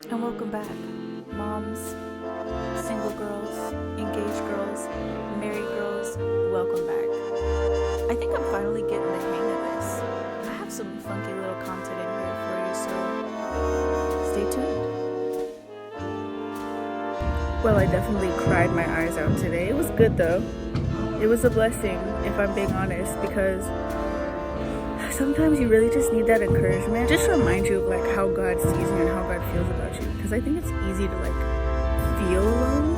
And welcome back, moms, single girls, engaged girls, married girls, welcome back. I think I'm finally getting the hang of this. I have some funky little content in here for you, so stay tuned. Well, I definitely cried my eyes out today. It was good though. It was a blessing, if I'm being honest, because sometimes you really just need that encouragement. Just remind you of like how God sees you and how God feels about you. Because I think it's easy to like feel alone.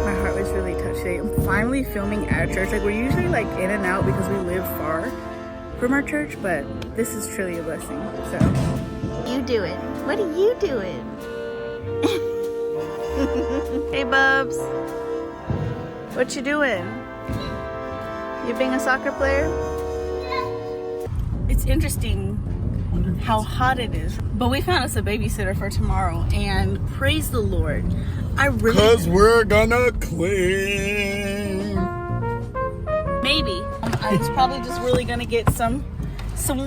My heart was really touched today. I'm finally filming at church. Like we're usually like in and out because we live far from our church, but this is truly a blessing. So you do it. What are you doing? Hey Bubs. What you doing? You being a soccer player? It's interesting how hot it is, but we found us a babysitter for tomorrow, and praise the Lord. Cause we're gonna clean. Maybe. I was probably just really gonna get some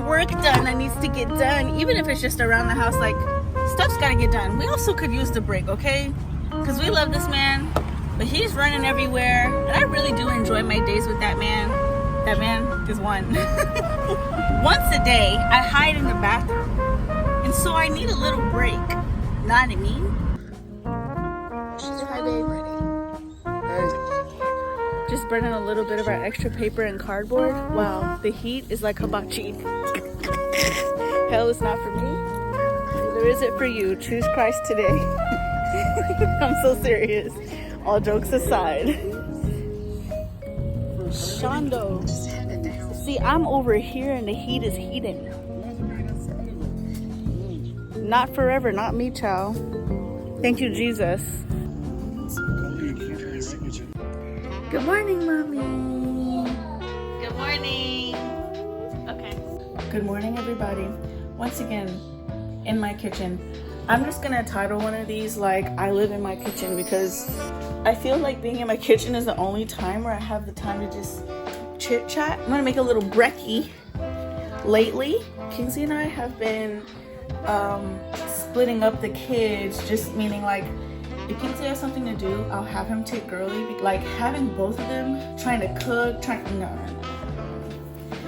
work done that needs to get done, even if it's just around the house. Like, stuff's gotta get done. We also could use the break, okay? Because we love this man, but he's running everywhere, and I really do enjoy my days with that man. That man is one. Once a day, I hide in the bathroom, and so I need a little break. Know what I mean? Hi, babe. Just burning a little bit of our extra paper and cardboard. Wow, the heat is like hibachi. Hell is not for me. Neither is it for you. Choose Christ today. I'm so serious. All jokes aside. Shondo. See, I'm over here and the heat is heating. Not forever, not me, child. Thank you, Jesus. Good morning, Mommy. Good morning. Okay. Good morning, everybody. Once again, in my kitchen. I'm just gonna title one of these like I live in my kitchen, because I feel like being in my kitchen is the only time where I have the time to just chit chat. I'm gonna make a little brekkie. Lately, Kingsley and I have been splitting up the kids, just meaning like if Kingsley has something to do, I'll have him take Girly. Like having both of them trying to cook, no.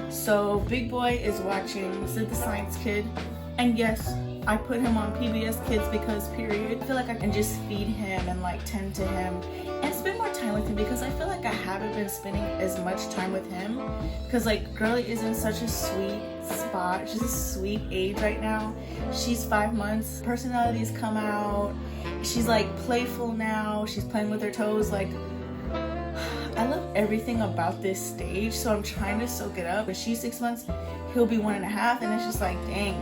So big boy is watching Sid the Science Kid, and yes, I put him on PBS Kids because period. I feel like I can just feed him and like tend to him and spend more time with him, because I feel like I haven't been spending as much time with him, because like Girly is in such a sweet spot. She's a sweet age right now. She's 5 months. Personalities come out. She's like playful now. She's playing with her toes. Like, I love everything about this stage, so I'm trying to soak it up. But she's 6 months, he'll be 1.5, and it's just like, dang,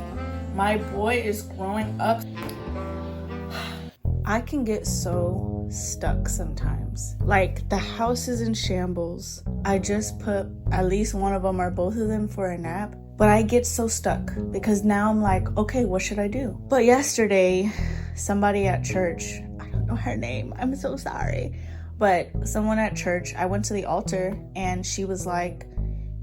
my boy is growing up. I can get so stuck sometimes. Like, the house is in shambles. I just put at least one of them or both of them for a nap. But I get so stuck because now I'm like, okay, what should I do? But yesterday, somebody at church, I don't know her name, I'm so sorry, but someone at church, I went to the altar and she was like,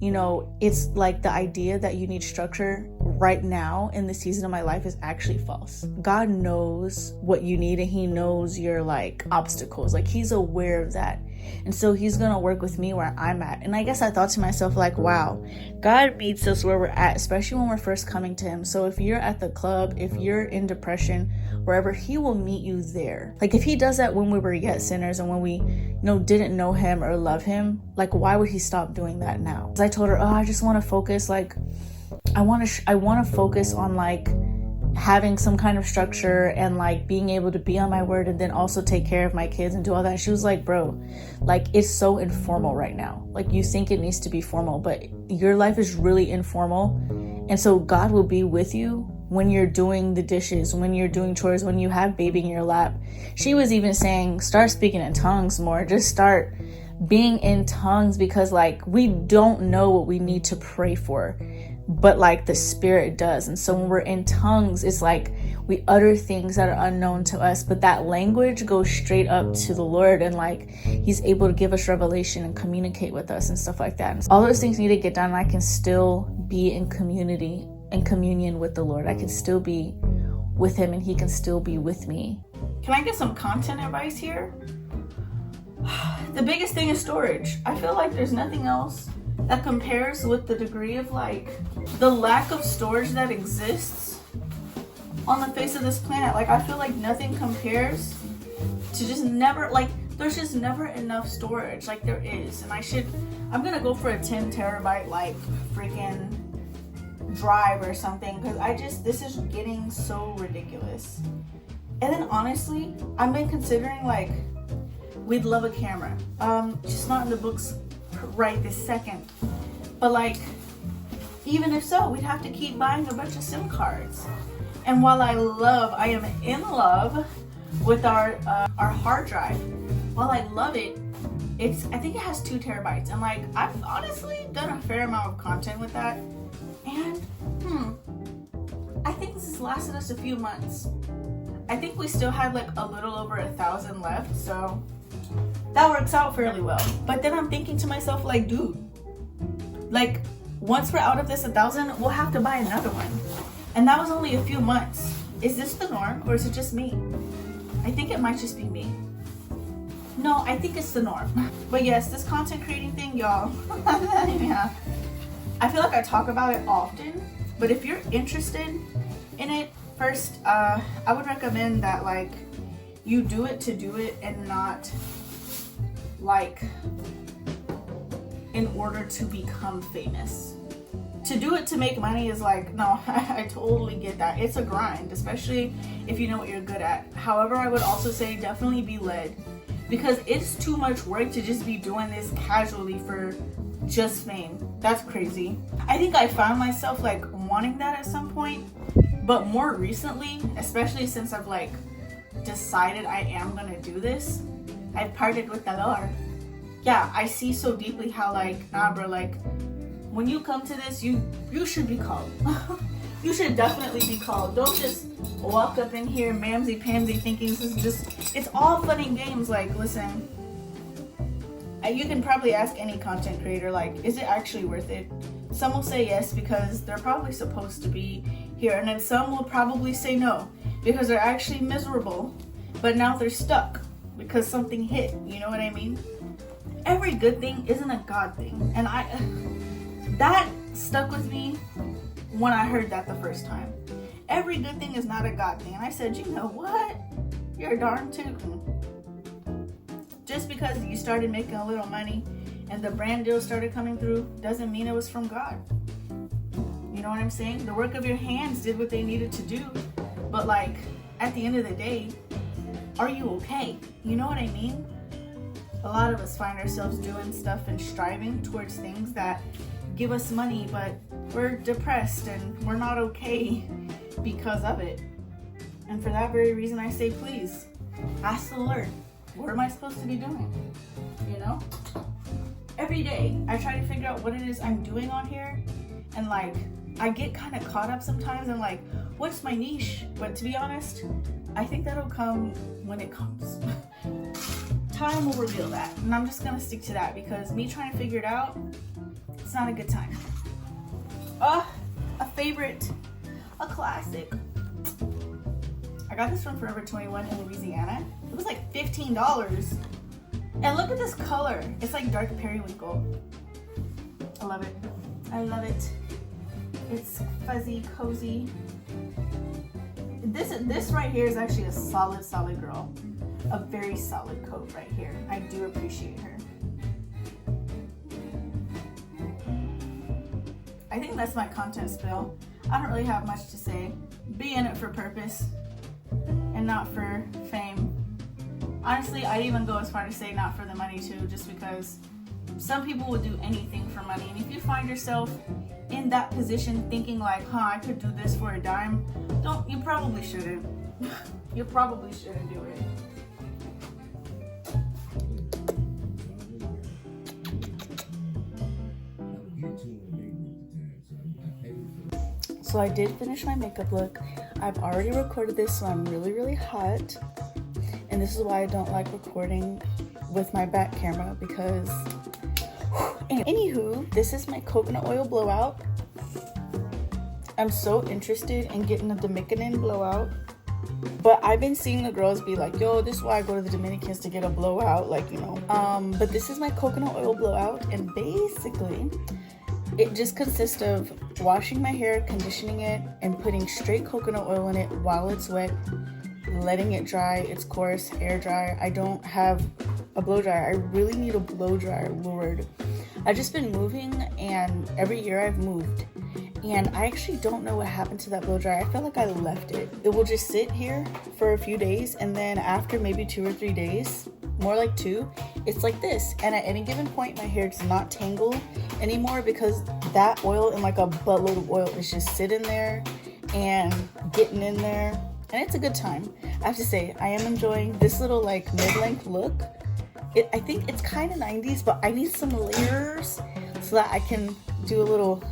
you know, it's like the idea that you need structure right now in the season of my life is actually false. God knows what you need, and he knows your like obstacles. Like he's aware of that. And so he's going to work with me where I'm at. And I guess I thought to myself like, wow, God meets us where we're at, especially when we're first coming to him. So if you're at the club, if you're in depression, wherever, he will meet you there. Like if he does that when we were yet sinners and when we, you know, didn't know him or love him, like why would he stop doing that now? I told her, I just want to focus, like I want to focus on like having some kind of structure and like being able to be on my word and then also take care of my kids and do all that. She was like, bro, like it's so informal right now. Like you think it needs to be formal, but your life is really informal. And so God will be with you when you're doing the dishes, when you're doing chores, when you have baby in your lap. She was even saying, start speaking in tongues more. Just start being in tongues, because like we don't know what we need to pray for, but like the Spirit does. And so when we're in tongues, it's like we utter things that are unknown to us, but that language goes straight up to the Lord, and like he's able to give us revelation and communicate with us and stuff like that. And all those things need to get done, and I can still be in community and communion with the Lord. I can still be with him and he can still be with me. Can I get some content advice here? The biggest thing is storage. I feel like there's nothing else that compares with the degree of like the lack of storage that exists on the face of this planet. Like I feel like nothing compares to just never, like there's just never enough storage like there is. And I'm gonna go for a 10 terabyte like freaking drive or something, because this is getting so ridiculous. And then honestly, I've been considering like, we'd love a camera. Just not in the books right this second. But like, even if so, we'd have to keep buying a bunch of SIM cards. And while I am in love with our hard drive. While I love it, I think it has 2 terabytes. And like, I've honestly done a fair amount of content with that. And I think this has lasted us a few months. I think we still had like a little over 1,000 left, so that works out fairly well. But then I'm thinking to myself, like, dude, like once we're out of this 1,000, we'll have to buy another one. And that was only a few months. Is this the norm or is it just me? I think it might just be me. No, I think it's the norm. But yes, this content creating thing, y'all. Yeah. I feel like I talk about it often, but if you're interested in it, first, I would recommend that like you do it to do it and not like in order to become famous. To do it to make money is like, no, I totally get that. It's a grind, especially if you know what you're good at. However, I would also say definitely be led, because it's too much work to just be doing this casually for just fame. That's crazy. I think I found myself like wanting that at some point, but more recently, especially since I've like decided I am gonna do this, I've parted with the Lord. Yeah, I see so deeply how like, nah bro, like when you come to this, you should be called. You should definitely be called. Don't just walk up in here mamsy-pamsy thinking this is just, it's all fun and games. Like, listen, you can probably ask any content creator, like, is it actually worth it? Some will say yes because they're probably supposed to be here, and then some will probably say no because they're actually miserable, but now they're stuck because something hit, you know what I mean? Every good thing isn't a God thing, and that stuck with me when I heard that the first time. Every good thing is not a God thing. And I said, you know what? You're darn tootin'. Just because you started making a little money and the brand deals started coming through doesn't mean it was from God. You know what I'm saying? The work of your hands did what they needed to do. But like, at the end of the day, are you okay? You know what I mean? A lot of us find ourselves doing stuff and striving towards things that give us money, but we're depressed and we're not okay because of it. And for that very reason, I say, please ask the Lord, what am I supposed to be doing? You know, every day I try to figure out what it is I'm doing on here, and like I get kind of caught up sometimes and like, what's my niche? But to be honest, I think that'll come when it comes. Time will reveal that, and I'm just gonna stick to that, because me trying to figure it out, it's not a good time. A favorite, a classic. I got this from Forever 21 in Louisiana. It was like $15. And look at this color. It's like dark periwinkle. I love it. I love it. It's fuzzy, cozy. This right here is actually a solid girl. A very solid coat right here. I do appreciate her. I think that's my content spill. I don't really have much to say. Be in it for purpose and not for fame. Honestly, I'd even go as far to say not for the money too, just because some people would do anything for money. And if you find yourself in that position thinking like, I could do this for a dime, you probably shouldn't. You probably shouldn't do it. So I did finish my makeup look. I've already recorded this, so I'm really hot. And this is why I don't like recording with my back camera, because anywho, this is my coconut oil blowout. I'm so interested in getting a Dominican blowout. But I've been seeing the girls be like, yo, this is why I go to the Dominicans to get a blowout, like, you know. But this is my coconut oil blowout, and basically it just consists of washing my hair, conditioning it, and putting straight coconut oil in it while it's wet, letting it dry. It's coarse, air dry. I don't have a blow dryer. I really need a blow dryer, Lord. I've just been moving, and every year I've moved, and I actually don't know what happened to that blow dryer. I feel like I left it. It will just sit here for a few days, and then after maybe 2 or 3 days, more like 2, it's like this. And at any given point, my hair does not tangle anymore because that oil and like a buttload of oil is just sitting there and getting in there, and it's a good time. I have to say, I am enjoying this little like mid-length look. I think it's kind of 90s, but I need some layers so that I can do a little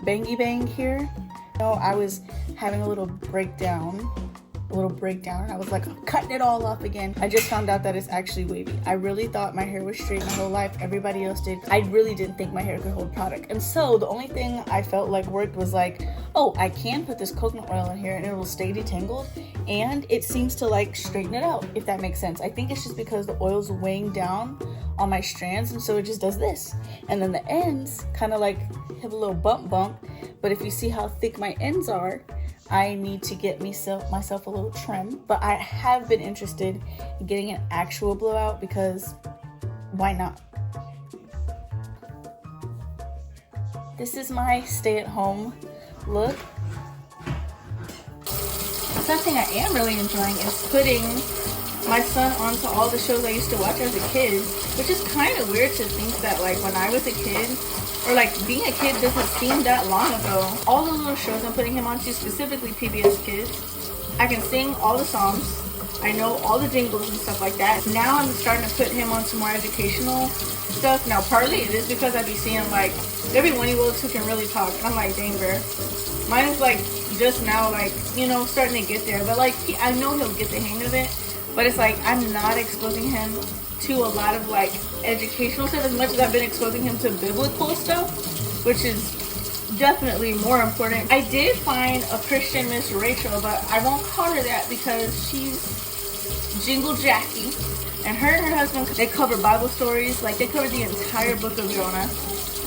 bangy bang here. You know, I was having a little breakdown, and I was like, I'm cutting it all off again. I just found out that it's actually wavy. I really thought my hair was straight my whole life. Everybody else did. I really didn't think my hair could hold product. And so the only thing I felt like worked was like, oh, I can put this coconut oil in here and it will stay detangled, and it seems to like straighten it out, if that makes sense. I think it's just because the oil's weighing down on my strands, and so it just does this. And then the ends kind of like have a little bump, but if you see how thick my ends are, I need to get myself a little trim. But I have been interested in getting an actual blowout because why not? This is my stay-at-home look. Something I am really enjoying is putting my son onto all the shows I used to watch as a kid, which is kind of weird to think that like when I was a kid, or like being a kid doesn't seem that long ago. All the little shows I'm putting him onto, specifically PBS Kids, I can sing all the songs. I know all the jingles and stuff like that. Now I'm starting to put him onto more educational stuff. Now partly it is because I be seeing like every one-year-olds who can really talk, and I'm like, dang, bro. Mine is like just now, like, you know, starting to get there, but like I know he'll get the hang of it. But it's like I'm not exposing him to a lot of like educational stuff as much as I've been exposing him to biblical stuff, which is definitely more important. I did find a Christian Miss Rachel, but I won't call her that because she's Jingle Jackie, and her husband, they cover Bible stories. Like they covered the entire book of Jonah,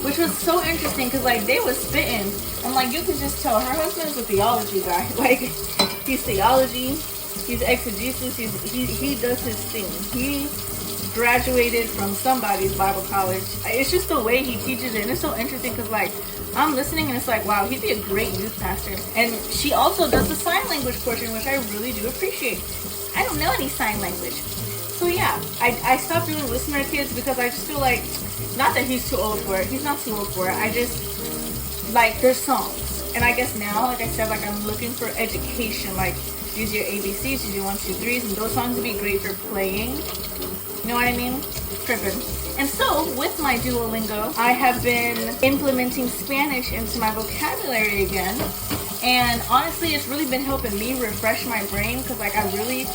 which was so interesting because like they was spitting, and like you could just tell her husband's a theology guy. Like he's theology, he's exegesis, he does his thing. He graduated from somebody's Bible college. It's just the way he teaches it, and it's so interesting because like I'm listening and it's like, wow, he'd be a great youth pastor. And she also does the sign language portion, which I really do appreciate. I don't know any sign language, so yeah, I stopped doing listener kids because I just feel like, not that he's too old for it, he's not too old for it, I just like there's songs, and I guess now, like I said, like I'm looking for education, like use your ABCs, use your 1, 2, 3s, and those songs would be great for playing. You know what I mean? Tripping. And so, with my Duolingo, I have been implementing Spanish into my vocabulary again. And honestly, it's really been helping me refresh my brain because, like, I really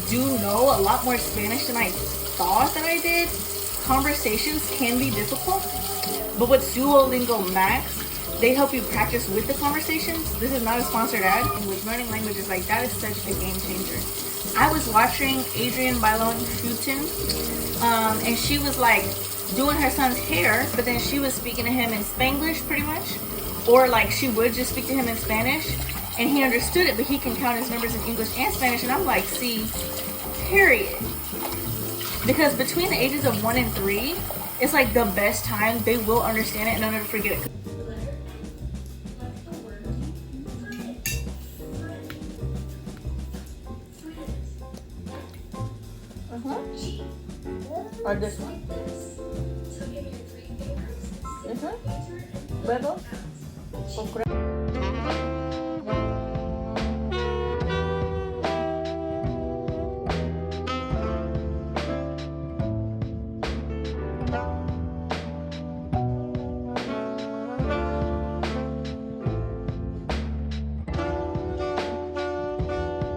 do know a lot more Spanish than I thought that I did. Conversations can be difficult, but with Duolingo Max, they help you practice with the conversations. This is not a sponsored ad. With learning languages, like, that is such a game changer. I was watching Adrienne Bailon-Houghton, and she was like doing her son's hair, but then she was speaking to him in Spanglish pretty much, or like she would just speak to him in Spanish, and he understood it, but he can count his numbers in English and Spanish, and I'm like, see, period. Because between the ages of 1 and 3, it's like the best time. They will understand it and they'll never forget it. Or this one. Huevo.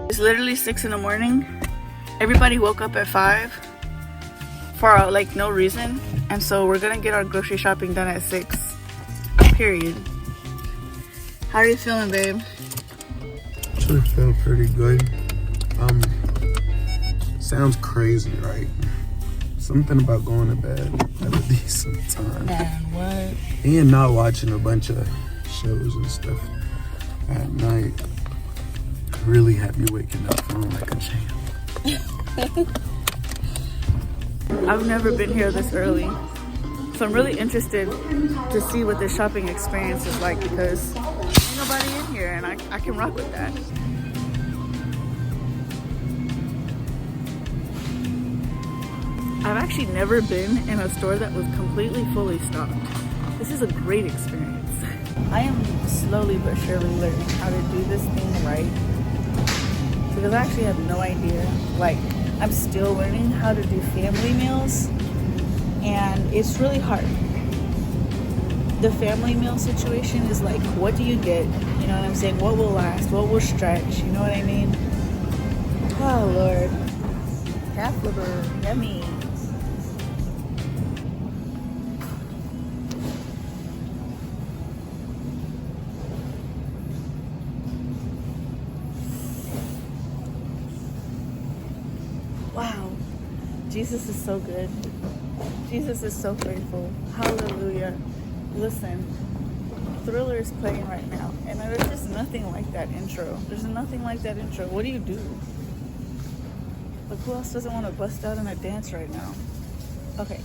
It's literally 6 in the morning. Everybody woke up at 5 for like no reason, and so we're gonna get our grocery shopping done at 6. Period. How are you feeling, babe? Actually feel pretty good. Sounds crazy, right? Something about going to bed at a decent time. Man, what? And not watching a bunch of shows and stuff at night really had me waking up feeling like a champ. I've never been here this early, so I'm really interested to see what this shopping experience is like, because ain't nobody in here and I can rock with that. I've actually never been in a store that was completely fully stocked. This is a great experience. I am slowly but surely learning how to do this thing right, because I actually have no idea. Like, I'm still learning how to do family meals, and it's really hard. The family meal situation is like, what do you get? You know what I'm saying? What will last? What will stretch? You know what I mean? Oh, Lord. Calf liver, yummy. Wow, Jesus is so good. Jesus is so faithful. Hallelujah. Listen, Thriller is playing right now, and there's just nothing like that intro. There's nothing like that intro. What do you do? Like, who else doesn't want to bust out in a dance right now? Okay,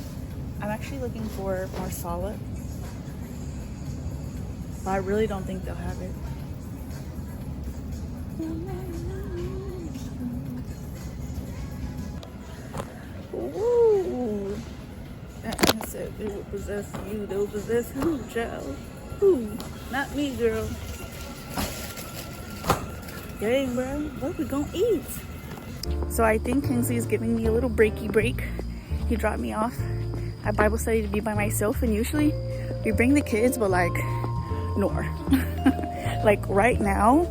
I'm actually looking for more salad, but I really don't think they'll have it. Ooh. That said they will possess you. They will possess who, child? Who? Not me, girl. Dang, bro. What we gonna eat? So I think Kingsley is giving me a little breaky break. He dropped me off at Bible study to be by myself, and usually we bring the kids, but like, nor. Like right now,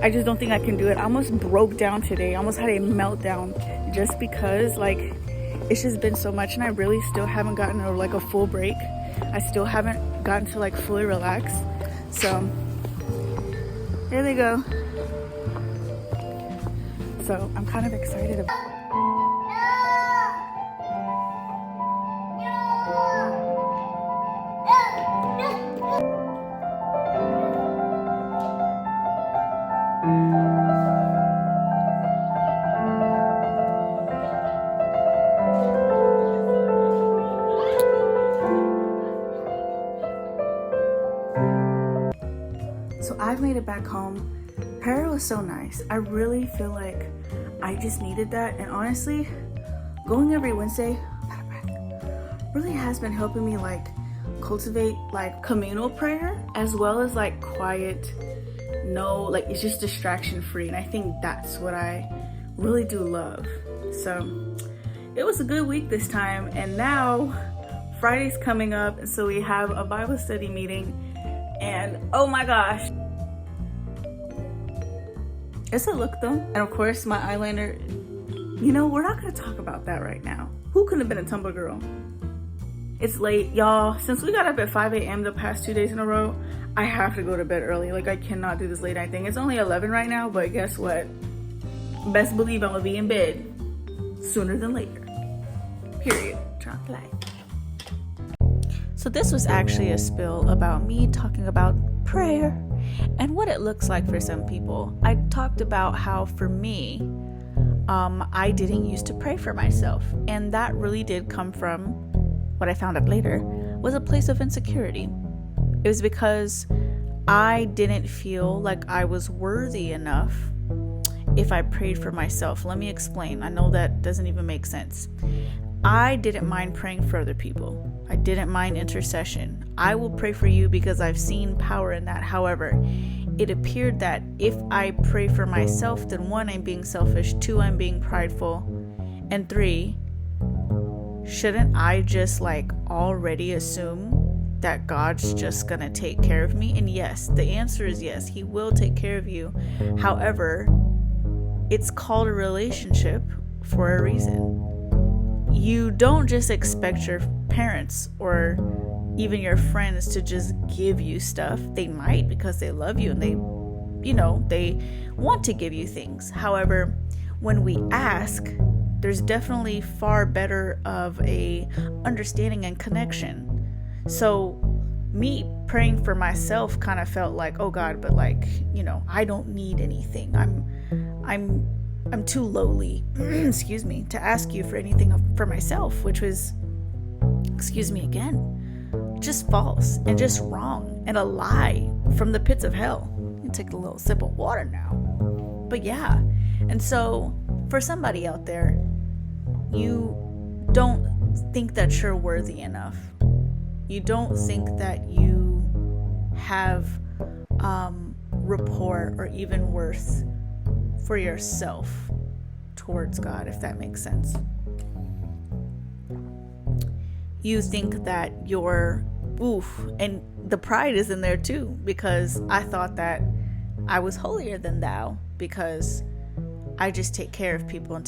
I just don't think I can do it. I almost broke down today. I almost had a meltdown just because, like, it's just been so much, and I really still haven't gotten a full break. I still haven't gotten to like fully relax. So here they go. So I'm kind of excited about it. So I've made it back home. Prayer was so nice. I really feel like I just needed that. And honestly, going every Wednesday really has been helping me like cultivate like communal prayer, as well as like quiet, like it's just distraction free. And I think that's what I really do love. So it was a good week this time. And now Friday's coming up, and so we have a Bible study meeting. And oh my gosh, it's a look though. And of course my eyeliner, we're not gonna talk about that right now. Who could have been a Tumblr girl? It's late, y'all. Since we got up at 5 a.m. the past 2 days in a row, I have to go to bed early. Like, I cannot do this late night thing. It's only 11 right now, but guess what? Best believe I'm gonna be in bed sooner than later. Period. Drop the light. So this was actually a spill about me talking about prayer and what it looks like for some people. I talked about how for me, I didn't used to pray for myself, and that really did come from what I found out later was a place of insecurity. It was because I didn't feel like I was worthy enough if I prayed for myself. Let me explain. I know that doesn't even make sense. I didn't mind praying for other people. I didn't mind intercession. I will pray for you because I've seen power in that. However, it appeared that if I pray for myself, then 1, I'm being selfish, 2, I'm being prideful, and 3, shouldn't I just like already assume that God's just gonna take care of me? And yes, the answer is yes, He will take care of you. However, it's called a relationship for a reason. You don't just expect your parents or even your friends to just give you stuff. They might, because they love you and they they want to give you things. However, when we ask, there's definitely far better of a understanding and connection. So me praying for myself kind of felt like, oh God, but like, I don't need anything. I'm too lowly, excuse me, to ask you for anything for myself, which was, excuse me again, just false and just wrong and a lie from the pits of hell. You take a little sip of water now. But yeah, and so for somebody out there, you don't think that you're worthy enough. You don't think that you have rapport or even worth for yourself towards God, if that makes sense. You think that you're and the pride is in there too, because I thought that I was holier than thou because I just take care of people and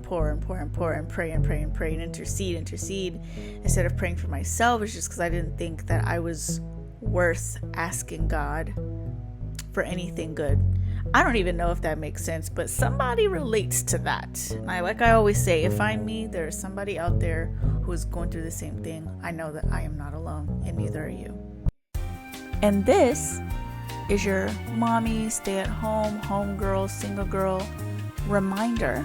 pour and pour and pour and pray and pray and pray and intercede instead of praying for myself. It's just because I didn't think that I was worth asking God for anything good. I don't even know if that makes sense, but somebody relates to that. And like I always say, if I'm me, there's somebody out there who is going through the same thing. I know that I am not alone, and neither are you. And this is your mommy, stay-at-home, homegirl, single girl reminder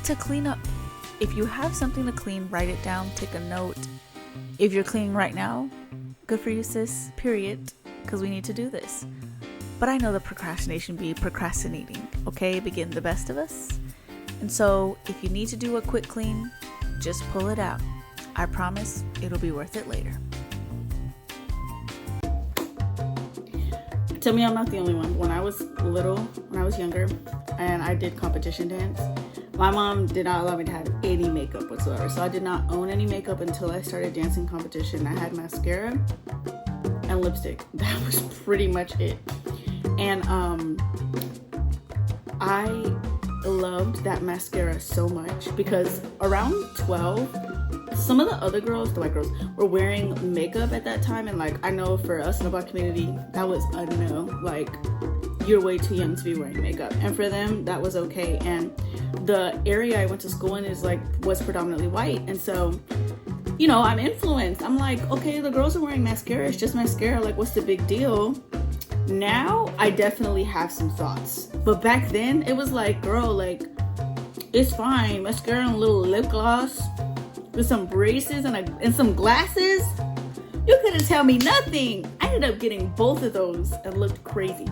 to clean up. If you have something to clean, write it down, take a note. If you're cleaning right now, good for you, sis, period, because we need to do this. But I know that procrastination be procrastinating, okay? Be getting the best of us. And so if you need to do a quick clean, just pull it out. I promise it'll be worth it later. Tell me I'm not the only one. When I was younger, and I did competition dance, my mom did not allow me to have any makeup whatsoever. So I did not own any makeup until I started dancing competition. I had mascara and lipstick. That was pretty much it. And I loved that mascara so much because around 12, some of the other girls, the white girls, were wearing makeup at that time. And like, I know for us in the Black community, that was a no. Like, you're way too young to be wearing makeup. And for them, that was okay. And the area I went to school in was predominantly white. And so, I'm influenced. I'm like, okay, the girls are wearing mascara. It's just mascara. Like, what's the big deal? Now, I definitely have some thoughts. But back then, it was like, girl, like, it's fine. Mascara and a little lip gloss with some braces and some glasses. You couldn't tell me nothing. I ended up getting both of those and looked crazy.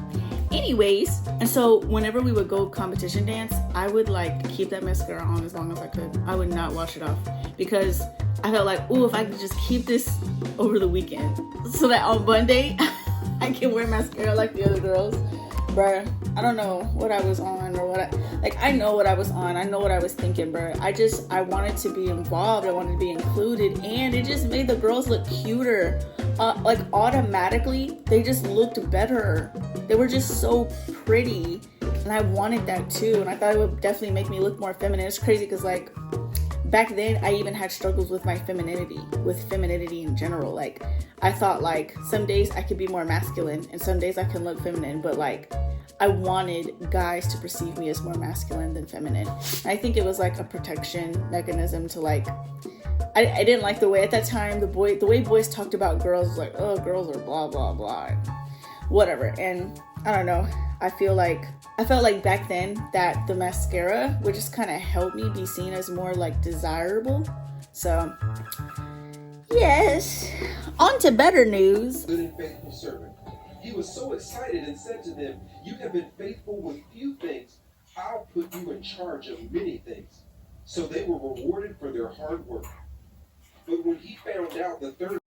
Anyways, and so whenever we would go competition dance, I would like keep that mascara on as long as I could. I would not wash it off because I felt like, if I could just keep this over the weekend so that on Monday I can wear mascara like the other girls. Bruh, I don't know what I was on or I know what I was on. I know what I was thinking, bruh. I wanted to be involved. I wanted to be included, and it just made the girls look cuter. Like automatically, they just looked better. They were just so pretty, and I wanted that too. And I thought it would definitely make me look more feminine. It's crazy because like back then, I even had struggles with my femininity in general. Like, I thought like some days I could be more masculine and some days I can look feminine, but like I wanted guys to perceive me as more masculine than feminine. And I think it was like a protection mechanism to like, I didn't like the way at that time the way boys talked about girls was like, oh, girls are blah blah blah, whatever. And I don't know, I felt like back then that the mascara would just kind of help me be seen as more like desirable. So yes, on to better news. Good and faithful servant. He was so excited and said to them, "You have been faithful with few things. I'll put you in charge of many things." So they were rewarded for their hard work. But when he found out the third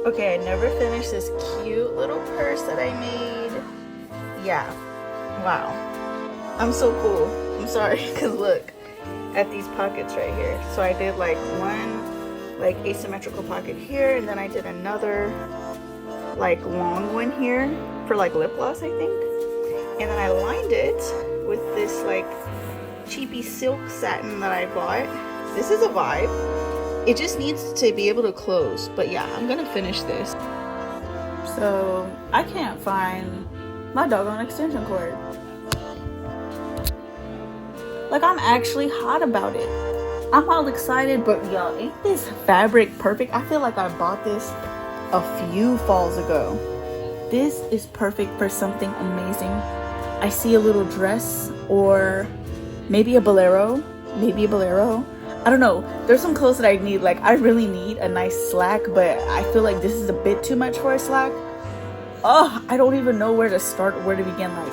Okay, I never finished this cute little purse that I made. Yeah, wow. I'm so cool. I'm sorry, because look at these pockets right here. So I did like one like asymmetrical pocket here, and then I did another like long one here for like lip gloss, I think. And then I lined it with this like cheapy silk satin that I bought. This is a vibe. It just needs to be able to close. But yeah, I'm gonna finish this. So I can't find my doggone extension cord. Like, I'm actually hot about it. I'm all excited, but y'all, ain't this fabric perfect? I feel like I bought this a few falls ago. This is perfect for something amazing. I see a little dress or maybe a bolero. I don't know. There's some clothes that I need. Like, I really need a nice slack, but I feel like this is a bit too much for a slack. Oh, I don't even know where to start or where to begin. Like,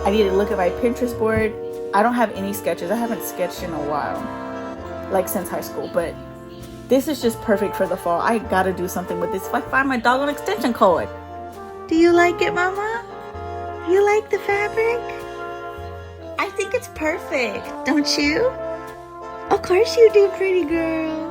I need to look at my Pinterest board. I don't have any sketches. I haven't sketched in a while, like since high school, but this is just perfect for the fall. I gotta do something with this. If I find my doggone extension cord. Do you like it, Mama? You like the fabric? I think it's perfect, don't you? Of course you do, pretty girl.